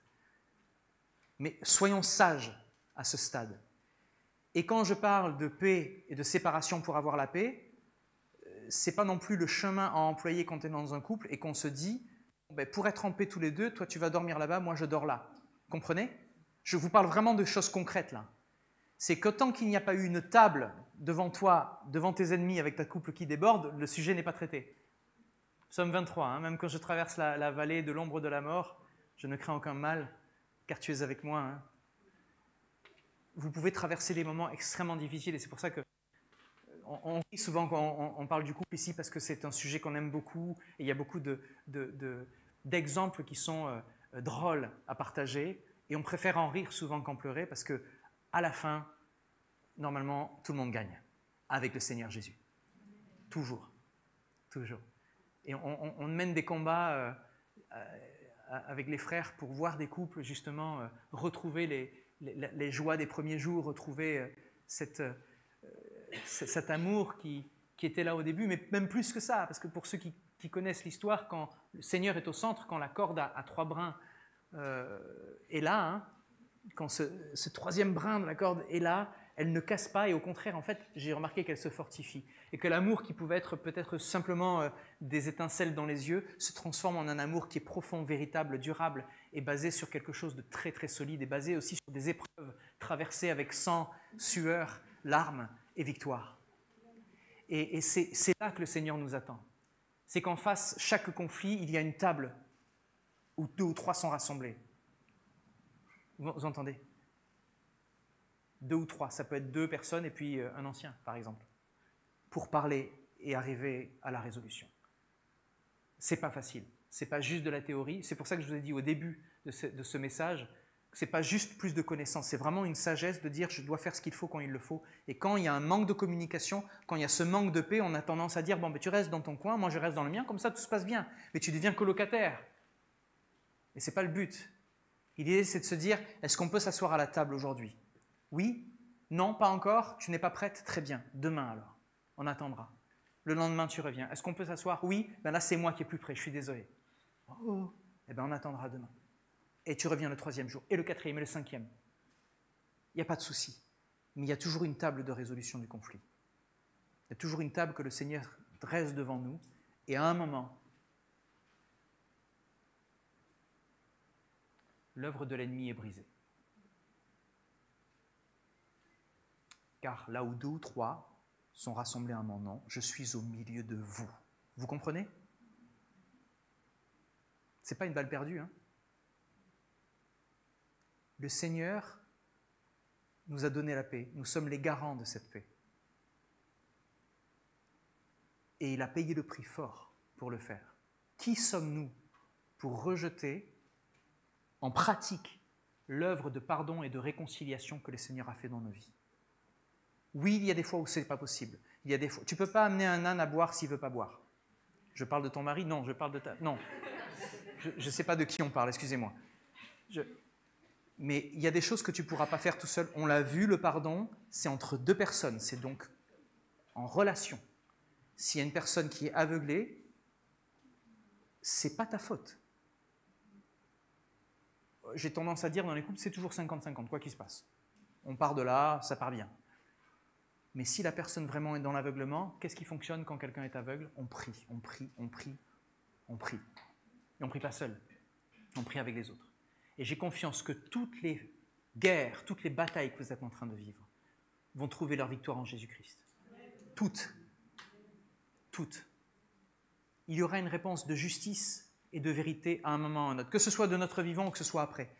Mais soyons sages à ce stade. Et quand je parle de paix et de séparation pour avoir la paix, ce n'est pas non plus le chemin à employer quand on est dans un couple et qu'on se dit ben, pour être en paix tous les deux, toi tu vas dormir là-bas, moi je dors là. Comprenez? Je vous parle vraiment de choses concrètes là. C'est que tant qu'il n'y a pas eu une table devant toi, devant tes ennemis avec ta couple qui déborde, le sujet n'est pas traité. Psaume 23, hein, même quand je traverse la vallée de l'ombre de la mort, je ne crains aucun mal, car tu es avec moi. Hein. Vous pouvez traverser des moments extrêmement difficiles et c'est pour ça que on rit souvent quand on parle du couple ici parce que c'est un sujet qu'on aime beaucoup et il y a beaucoup d'exemples qui sont drôles à partager et on préfère en rire souvent qu'en pleurer parce que à la fin, normalement, tout le monde gagne avec le Seigneur Jésus. Toujours. Toujours. Et on mène des combats avec les frères pour voir des couples justement retrouver les joies des premiers jours, retrouver cet amour qui était là au début, mais même plus que ça, parce que pour ceux qui connaissent l'histoire, quand le Seigneur est au centre, quand la corde à 3 brins est là, hein, quand ce troisième brin de la corde est là, elle ne casse pas et au contraire, en fait, j'ai remarqué qu'elle se fortifie. Et que l'amour qui pouvait être peut-être simplement des étincelles dans les yeux se transforme en un amour qui est profond, véritable, durable et basé sur quelque chose de très très solide et basé aussi sur des épreuves traversées avec sang, sueur, larmes et victoire. Et c'est là que le Seigneur nous attend. C'est qu'en face, chaque conflit, il y a une table où 2 ou 3 sont rassemblés. Vous entendez? 2 ou 3, ça peut être 2 personnes et puis un ancien, par exemple, pour parler et arriver à la résolution. C'est pas facile, c'est pas juste de la théorie. C'est pour ça que je vous ai dit au début de ce message que c'est pas juste plus de connaissances, c'est vraiment une sagesse de dire je dois faire ce qu'il faut quand il le faut. Et quand il y a un manque de communication, quand il y a ce manque de paix, on a tendance à dire bon, ben, tu restes dans ton coin, moi je reste dans le mien, comme ça tout se passe bien. Mais tu deviens colocataire. Et c'est pas le but. L'idée, c'est de se dire, est-ce qu'on peut s'asseoir à la table aujourd'hui? Oui? Non? Pas encore? Tu n'es pas prête? Très bien. Demain alors. On attendra. Le lendemain, tu reviens. Est-ce qu'on peut s'asseoir? Oui? Ben là, c'est moi qui est plus près. Je suis désolé. Oh. Eh bien, on attendra demain. Et tu reviens le 3e jour, et le 4e, et le 5e. Il n'y a pas de souci. Mais il y a toujours une table de résolution du conflit. Il y a toujours une table que le Seigneur dresse devant nous. Et à un moment, l'œuvre de l'ennemi est brisée. Car là où 2 ou 3 sont rassemblés à mon nom, je suis au milieu de vous. Vous comprenez? Ce n'est pas une balle perdue. Hein? Le Seigneur nous a donné la paix. Nous sommes les garants de cette paix. Et il a payé le prix fort pour le faire. Qui sommes-nous pour rejeter en pratique l'œuvre de pardon et de réconciliation que le Seigneur a fait dans nos vies? Oui, il y a des fois où ce n'est pas possible. Il y a des fois, tu ne peux pas amener un âne à boire s'il ne veut pas boire. Je parle de ton mari? Non, je parle de ta... Non, je ne sais pas de qui on parle, excusez-moi. Mais il y a des choses que tu ne pourras pas faire tout seul. On l'a vu, le pardon, c'est entre 2 personnes, c'est donc en relation. S'il y a une personne qui est aveuglée, ce n'est pas ta faute. J'ai tendance à dire dans les couples, c'est toujours 50-50, quoi qu'il se passe. On part de là, ça part bien. Mais si la personne vraiment est dans l'aveuglement, qu'est-ce qui fonctionne quand quelqu'un est aveugle? On prie, on prie, on prie, on prie. Et on ne prie pas seul, on prie avec les autres. Et j'ai confiance que toutes les guerres, toutes les batailles que vous êtes en train de vivre vont trouver leur victoire en Jésus-Christ. Toutes. Toutes. Il y aura une réponse de justice et de vérité à un moment ou à un autre, que ce soit de notre vivant ou que ce soit après.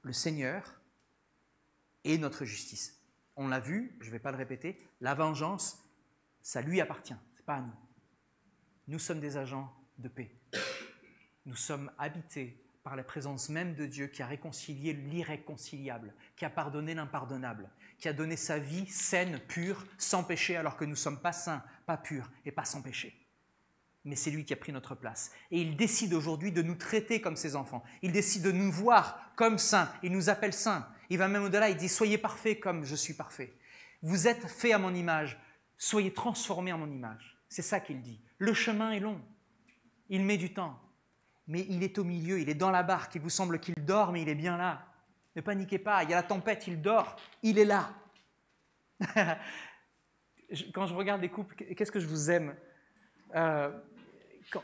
Le Seigneur est notre justice. On l'a vu, je ne vais pas le répéter, la vengeance, ça lui appartient, ce n'est pas à nous. Nous sommes des agents de paix. Nous sommes habités par la présence même de Dieu qui a réconcilié l'irréconciliable, qui a pardonné l'impardonnable, qui a donné sa vie saine, pure, sans péché, alors que nous ne sommes pas saints, pas purs et pas sans péché. Mais c'est lui qui a pris notre place. Et il décide aujourd'hui de nous traiter comme ses enfants. Il décide de nous voir comme saints. Il nous appelle saints. Il va même au-delà, il dit « Soyez parfaits comme je suis parfait. Vous êtes faits à mon image, soyez transformés en mon image. » C'est ça qu'il dit. Le chemin est long. Il met du temps. Mais il est au milieu, il est dans la barque. Il vous semble qu'il dort, mais il est bien là. Ne paniquez pas, il y a la tempête, il dort, il est là. Quand je regarde les couples, qu'est-ce que je vous aime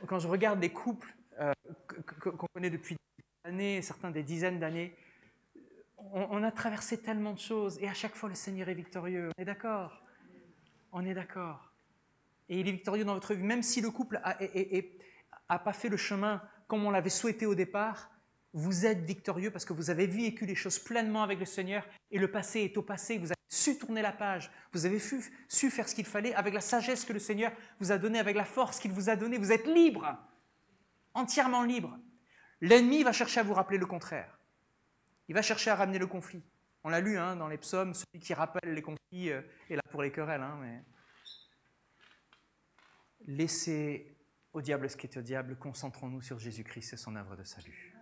quand je regarde les couples qu'on connaît depuis des années, certains des dizaines d'années, on a traversé tellement de choses et à chaque fois le Seigneur est victorieux. On est d'accord? On est d'accord. Et il est victorieux dans votre vie, même si le couple n'a pas fait le chemin comme on l'avait souhaité au départ, vous êtes victorieux parce que vous avez vécu les choses pleinement avec le Seigneur et le passé est au passé, vous avez su tourner la page, vous avez su faire ce qu'il fallait avec la sagesse que le Seigneur vous a donnée, avec la force qu'il vous a donnée, vous êtes libre, entièrement libre. L'ennemi va chercher à vous rappeler le contraire, il va chercher à ramener le conflit. On l'a lu dans les psaumes, celui qui rappelle les conflits est là pour les querelles, mais laissez au diable ce qui est au diable, concentrons-nous sur Jésus-Christ et son œuvre de salut.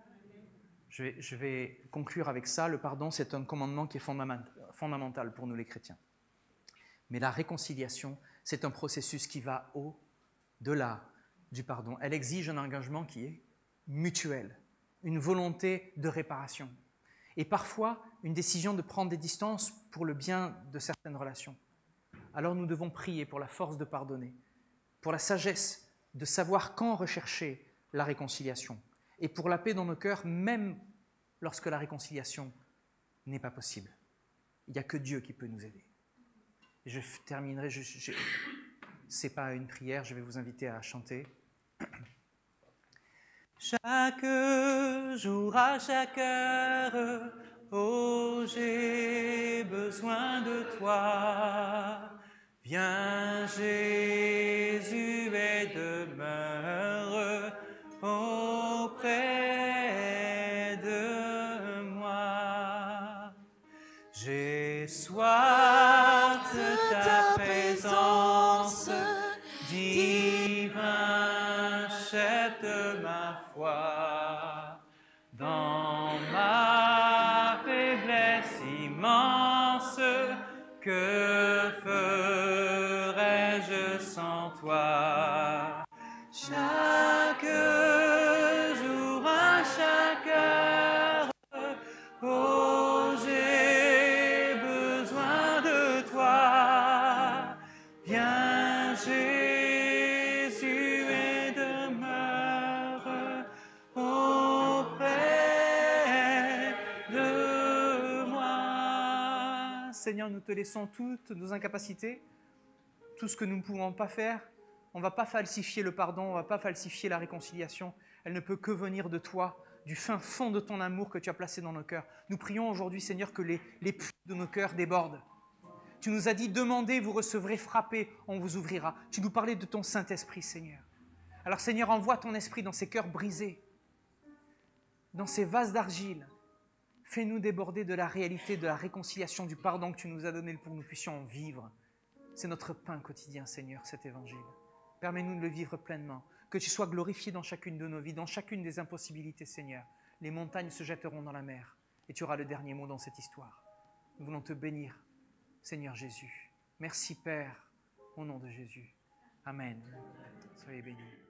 Je vais conclure avec ça. Le pardon, c'est un commandement qui est fondamental pour nous les chrétiens. Mais la réconciliation, c'est un processus qui va au-delà du pardon. Elle exige un engagement qui est mutuel, une volonté de réparation. Et parfois, une décision de prendre des distances pour le bien de certaines relations. Alors nous devons prier pour la force de pardonner, pour la sagesse de savoir quand rechercher la réconciliation et pour la paix dans nos cœurs, même lorsque la réconciliation n'est pas possible. Il n'y a que Dieu qui peut nous aider. Et je terminerai, ce n'est pas une prière, je vais vous inviter à chanter. Chaque jour, à chaque heure, oh, j'ai besoin de toi. Viens Jésus et demeure auprès de moi. J'ai soif de ta présence, divin chef de ma foi. Dans ma faiblesse immense, que ferais-je sans toi? Chaque jour, à chaque heure, oh, j'ai besoin de toi. Viens Jésus et demeure auprès de moi. Seigneur, nous te laissons toutes nos incapacités, tout ce que nous ne pouvons pas faire. On ne va pas falsifier le pardon, on ne va pas falsifier la réconciliation. Elle ne peut que venir de toi, du fin fond de ton amour que tu as placé dans nos cœurs. Nous prions aujourd'hui, Seigneur, que les puits de nos cœurs débordent. Tu nous as dit, demandez, vous recevrez, frappez, on vous ouvrira. Tu nous parlais de ton Saint-Esprit, Seigneur. Alors, Seigneur, envoie ton esprit dans ces cœurs brisés, dans ces vases d'argile. Fais-nous déborder de la réalité, de la réconciliation, du pardon que tu nous as donné pour que nous puissions en vivre. C'est notre pain quotidien, Seigneur, cet évangile. Permets-nous de le vivre pleinement. Que tu sois glorifié dans chacune de nos vies, dans chacune des impossibilités, Seigneur. Les montagnes se jetteront dans la mer et tu auras le dernier mot dans cette histoire. Nous voulons te bénir, Seigneur Jésus. Merci, Père, au nom de Jésus. Amen. Soyez bénis.